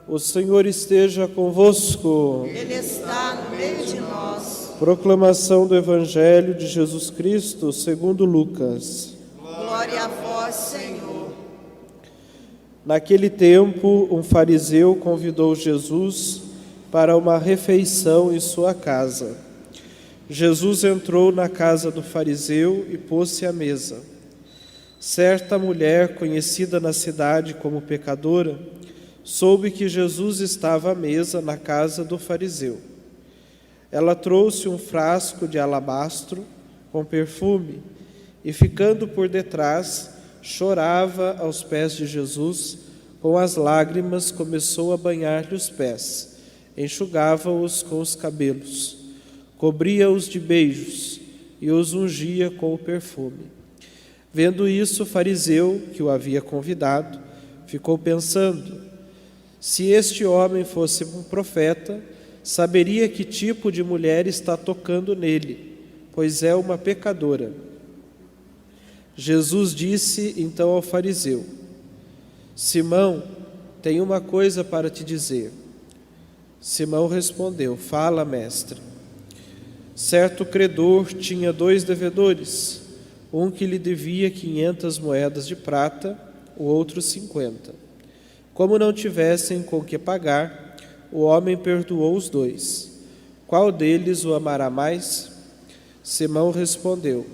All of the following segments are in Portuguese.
O Senhor esteja convosco. Ele está no meio de nós. Proclamação do Evangelho de Jesus Cristo segundo Lucas. Glória a vós, Senhor. Naquele tempo, um fariseu convidou Jesus para uma refeição em sua casa. Jesus entrou na casa do fariseu e pôs-se à mesa. Certa mulher, conhecida na cidade como pecadora, soube que Jesus estava à mesa na casa do fariseu. Ela trouxe um frasco de alabastro com perfume e, ficando por detrás, chorava aos pés de Jesus. Com as lágrimas começou a banhar-lhe os pés, enxugava-os com os cabelos, cobria-os de beijos e os ungia com o perfume. Vendo isso, o fariseu, que o havia convidado, ficou pensando: se este homem fosse um profeta, saberia que tipo de mulher está tocando nele, pois é uma pecadora. Jesus disse então ao fariseu: Simão, tenho uma coisa para te dizer. Simão respondeu: fala, mestre. Certo credor tinha 2 devedores, um que lhe devia 500 moedas de prata, o outro 50. Como não tivessem com que pagar, o homem perdoou os 2. Qual deles o amará mais? Simão respondeu: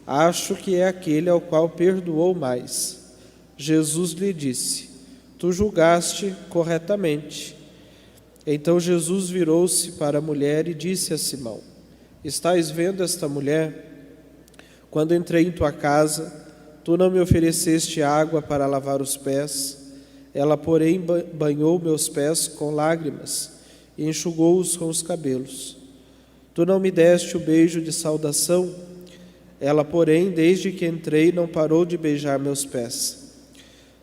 acho que é aquele ao qual perdoou mais. Jesus lhe disse: tu julgaste corretamente. Então Jesus virou-se para a mulher e disse a Simão: estás vendo esta mulher? Quando entrei em tua casa, tu não me ofereceste água para lavar os pés. Ela, porém, banhou meus pés com lágrimas e enxugou-os com os cabelos. Tu não me deste o beijo de saudação. Ela, porém, desde que entrei, não parou de beijar meus pés.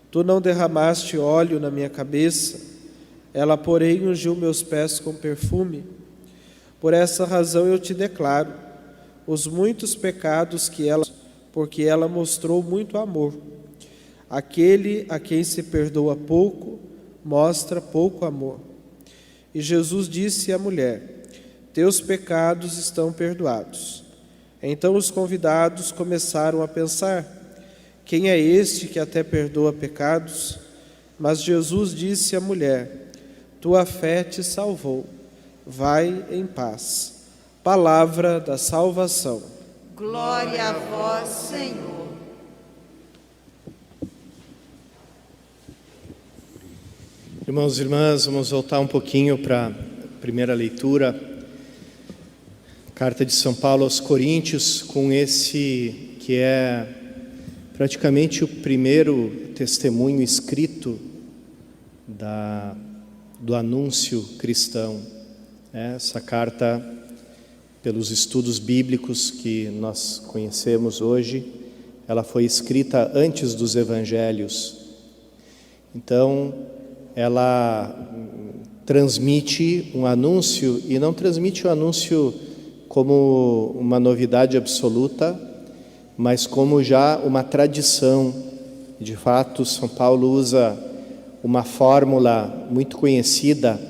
Tu não derramaste óleo na minha cabeça. Ela, porém, ungiu meus pés com perfume. Por essa razão eu te declaro os muitos pecados que ela, porque ela mostrou muito amor. Aquele a quem se perdoa pouco, mostra pouco amor. E Jesus disse à mulher: teus pecados estão perdoados. Então os convidados começaram a pensar: quem é este que até perdoa pecados? Mas Jesus disse à mulher: tua fé te salvou. Vai em paz. Palavra da salvação. Glória a vós, Senhor. Irmãos e irmãs, vamos voltar um pouquinho para a primeira leitura. Carta de São Paulo aos Coríntios, com esse que é praticamente o primeiro testemunho escrito do anúncio cristão. Essa carta, pelos estudos bíblicos que nós conhecemos hoje, ela foi escrita antes dos evangelhos. Então, ela transmite um anúncio, e não transmite o anúncio como uma novidade absoluta, mas como já uma tradição. De fato, São Paulo usa uma fórmula muito conhecida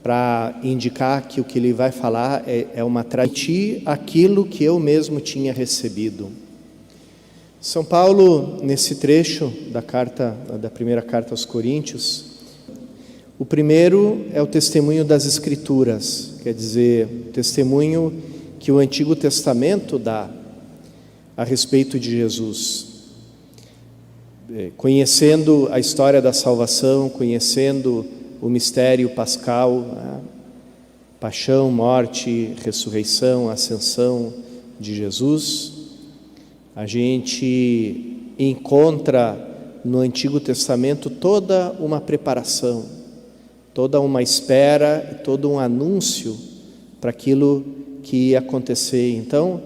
para indicar que o que ele vai falar é uma tradição, aquilo que eu mesmo tinha recebido. São Paulo, nesse trecho da primeira carta aos Coríntios, o primeiro é o testemunho das Escrituras, quer dizer, o testemunho que o Antigo Testamento dá a respeito de Jesus. Conhecendo a história da salvação, conhecendo o mistério pascal, paixão, morte, ressurreição, ascensão de Jesus, a gente encontra no Antigo Testamento toda uma preparação, toda uma espera e todo um anúncio para aquilo que ia acontecer. Então,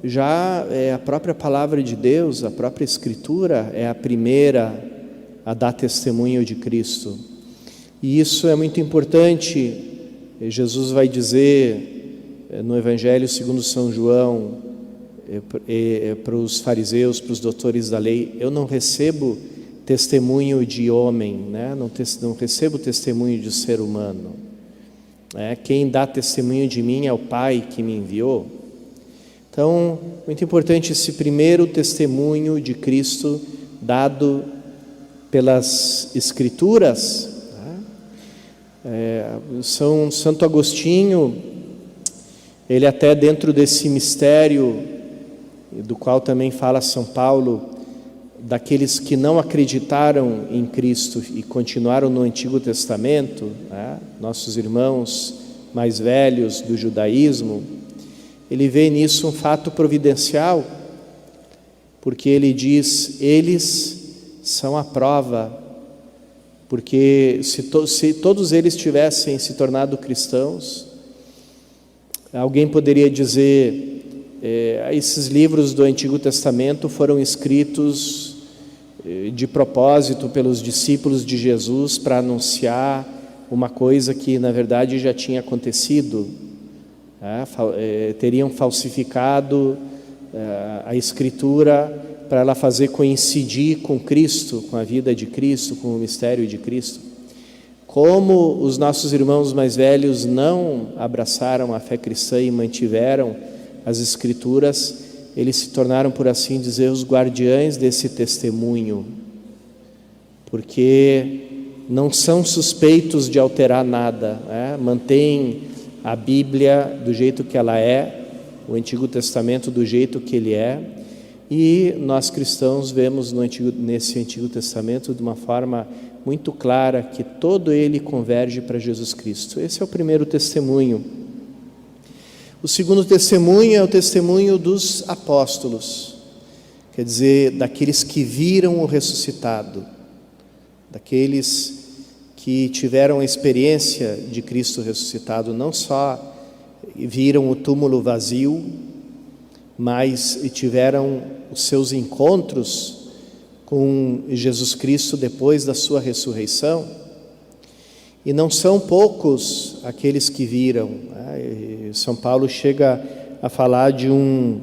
já a própria palavra de Deus, a própria Escritura é a primeira a dar testemunho de Cristo. E isso é muito importante. Jesus vai dizer no Evangelho segundo São João para os fariseus, para os doutores da lei: eu não recebo testemunho de homem, né? Não recebo testemunho de ser humano. Quem dá testemunho de mim é o Pai que me enviou. Então, muito importante esse primeiro testemunho de Cristo dado pelas Escrituras. Santo Agostinho, ele até dentro desse mistério, do qual também fala São Paulo, daqueles que não acreditaram em Cristo e continuaram no Antigo Testamento, nossos irmãos mais velhos do judaísmo, ele vê nisso um fato providencial, porque ele diz: eles são a prova, porque se todos eles tivessem se tornado cristãos, alguém poderia dizer, esses livros do Antigo Testamento foram escritos de propósito pelos discípulos de Jesus para anunciar uma coisa que na verdade já tinha acontecido. Teriam falsificado a Escritura para ela fazer coincidir com Cristo, com a vida de Cristo, com o mistério de Cristo. Como os nossos irmãos mais velhos não abraçaram a fé cristã e mantiveram as Escrituras, eles se tornaram, por assim dizer, os guardiães desse testemunho, porque não são suspeitos de alterar nada, mantêm a Bíblia do jeito que ela é, o Antigo Testamento do jeito que ele é, e nós cristãos vemos nesse Antigo Testamento de uma forma muito clara que todo ele converge para Jesus Cristo. Esse é o primeiro testemunho. O segundo testemunho é o testemunho dos apóstolos, quer dizer, daqueles que viram o ressuscitado, daqueles que tiveram a experiência de Cristo ressuscitado, não só viram o túmulo vazio, mas tiveram os seus encontros com Jesus Cristo depois da sua ressurreição. E não são poucos aqueles que viram. São Paulo chega a falar de um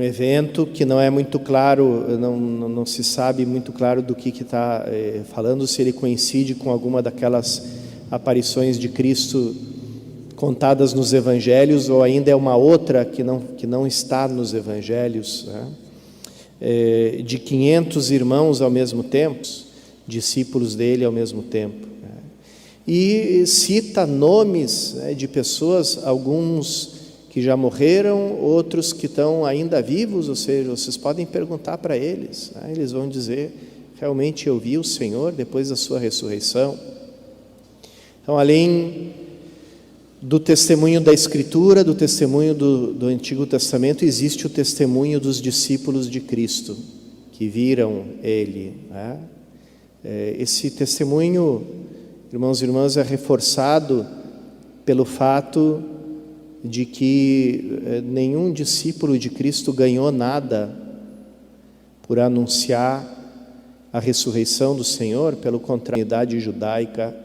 evento que não é muito claro, não se sabe muito claro do que está falando, se ele coincide com alguma daquelas aparições de Cristo contadas nos Evangelhos, ou ainda é uma outra que não está nos Evangelhos, de 500 irmãos ao mesmo tempo, discípulos dele ao mesmo tempo. E cita nomes de pessoas, alguns que já morreram, outros que estão ainda vivos, ou seja, vocês podem perguntar para eles, eles vão dizer: realmente eu vi o Senhor depois da sua ressurreição. Então, além do testemunho da Escritura, do testemunho do Antigo Testamento, existe o testemunho dos discípulos de Cristo, que viram Ele. Esse testemunho, irmãos e irmãs, é reforçado pelo fato de que nenhum discípulo de Cristo ganhou nada por anunciar a ressurreição do Senhor. Pelo contrário, a comunidade judaica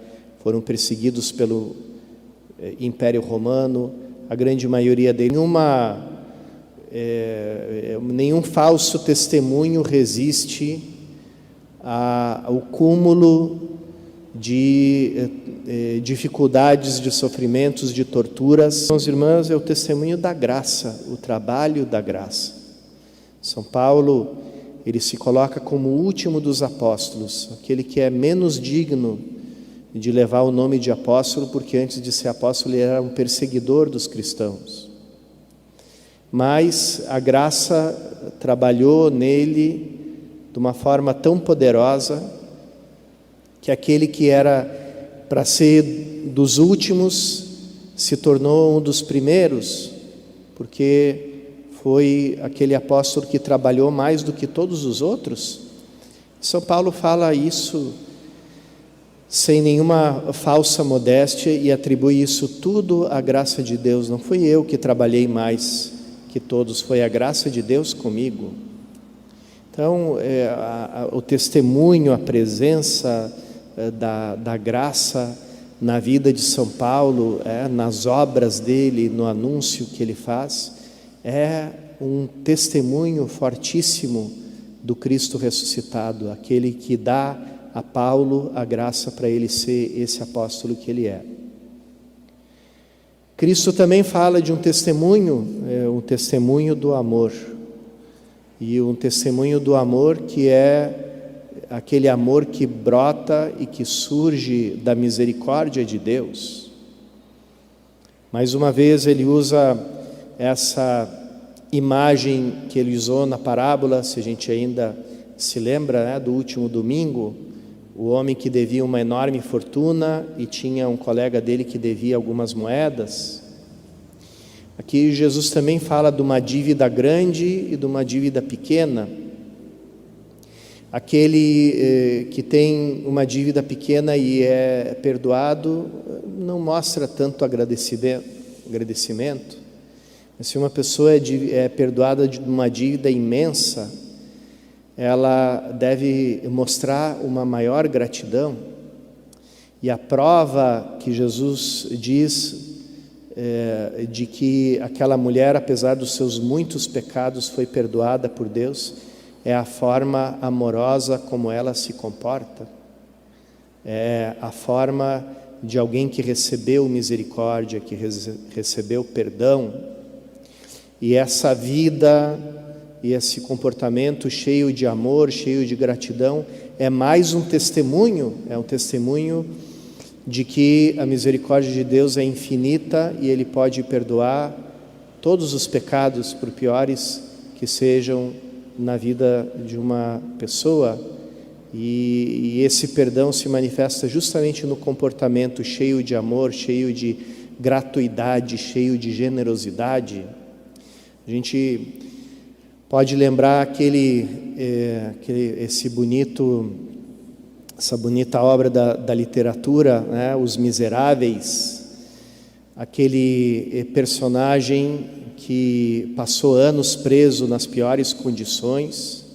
foram perseguidos pelo Império Romano, a grande maioria deles. Nenhum falso testemunho resiste ao cúmulo de dificuldades, de sofrimentos, de torturas. Irmãos e irmãs, é o testemunho da graça, o trabalho da graça. São Paulo, ele se coloca como o último dos apóstolos, aquele que é menos digno de levar o nome de apóstolo, porque antes de ser apóstolo ele era um perseguidor dos cristãos. Mas a graça trabalhou nele de uma forma tão poderosa que aquele que era para ser dos últimos se tornou um dos primeiros, porque foi aquele apóstolo que trabalhou mais do que todos os outros. São Paulo fala isso sem nenhuma falsa modéstia e atribui isso tudo à graça de Deus. Não fui eu que trabalhei mais que todos, foi a graça de Deus comigo. Então, o testemunho, a presença da graça na vida de São Paulo, nas obras dele, no anúncio que ele faz, é um testemunho fortíssimo do Cristo ressuscitado, aquele que dá a Paulo a graça para ele ser esse apóstolo que ele é. Cristo também fala de um testemunho do amor, e um testemunho do amor que é aquele amor que brota e que surge da misericórdia de Deus. Mais uma vez ele usa essa imagem que ele usou na parábola, se a gente ainda se lembra, né, do último domingo, o homem que devia uma enorme fortuna e tinha um colega dele que devia algumas moedas. Aqui Jesus também fala de uma dívida grande e de uma dívida pequena. Aquele que tem uma dívida pequena e é perdoado não mostra tanto agradecimento. Mas se uma pessoa é perdoada de uma dívida imensa, ela deve mostrar uma maior gratidão. E a prova que Jesus diz de que aquela mulher, apesar dos seus muitos pecados, foi perdoada por Deus, é a forma amorosa como ela se comporta, é a forma de alguém que recebeu misericórdia, que recebeu perdão. E essa vida e esse comportamento cheio de amor, cheio de gratidão, é mais um testemunho, de que a misericórdia de Deus é infinita e Ele pode perdoar todos os pecados, por piores que sejam na vida de uma pessoa, e esse perdão se manifesta justamente no comportamento cheio de amor, cheio de gratuidade, cheio de generosidade. A gente pode lembrar essa bonita obra da literatura, né? Os Miseráveis, aquele personagem que passou anos preso nas piores condições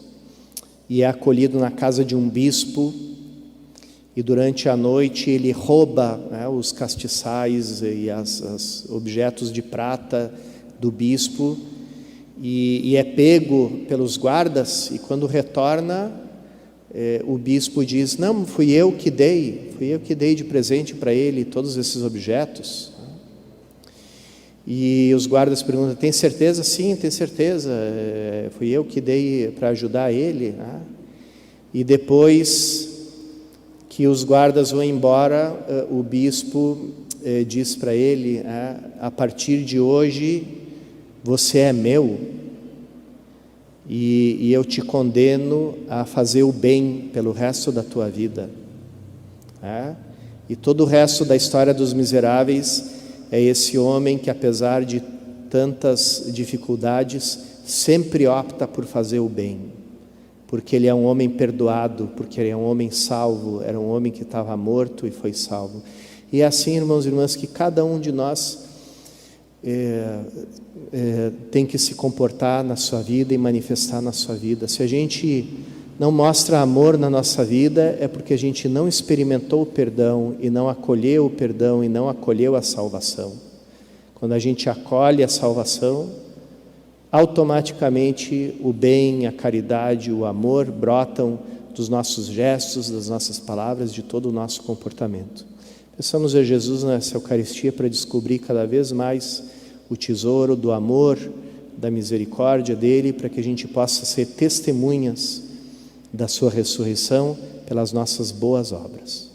e é acolhido na casa de um bispo, e durante a noite ele rouba, né, os castiçais e os objetos de prata do bispo, e é pego pelos guardas, e quando retorna, o bispo diz: não, fui eu que dei de presente para ele todos esses objetos. E os guardas perguntam: tem certeza? Sim, tem certeza, fui eu que dei para ajudar ele. E depois que os guardas vão embora, o bispo diz para ele: a partir de hoje você é meu, e eu te condeno a fazer o bem pelo resto da tua vida. E todo o resto da história dos miseráveis é esse homem que, apesar de tantas dificuldades, sempre opta por fazer o bem, porque ele é um homem perdoado, porque ele é um homem salvo, era um homem que estava morto e foi salvo. E é assim, irmãos e irmãs, que cada um de nós tem que se comportar na sua vida e manifestar na sua vida. Se a gente não mostra amor na nossa vida, é porque a gente não experimentou o perdão e não acolheu o perdão e não acolheu a salvação. Quando a gente acolhe a salvação, automaticamente o bem, a caridade, o amor brotam dos nossos gestos, das nossas palavras, de todo o nosso comportamento. Peçamos a Jesus nessa Eucaristia para descobrir cada vez mais o tesouro do amor, da misericórdia dele, para que a gente possa ser testemunhas da sua ressurreição pelas nossas boas obras.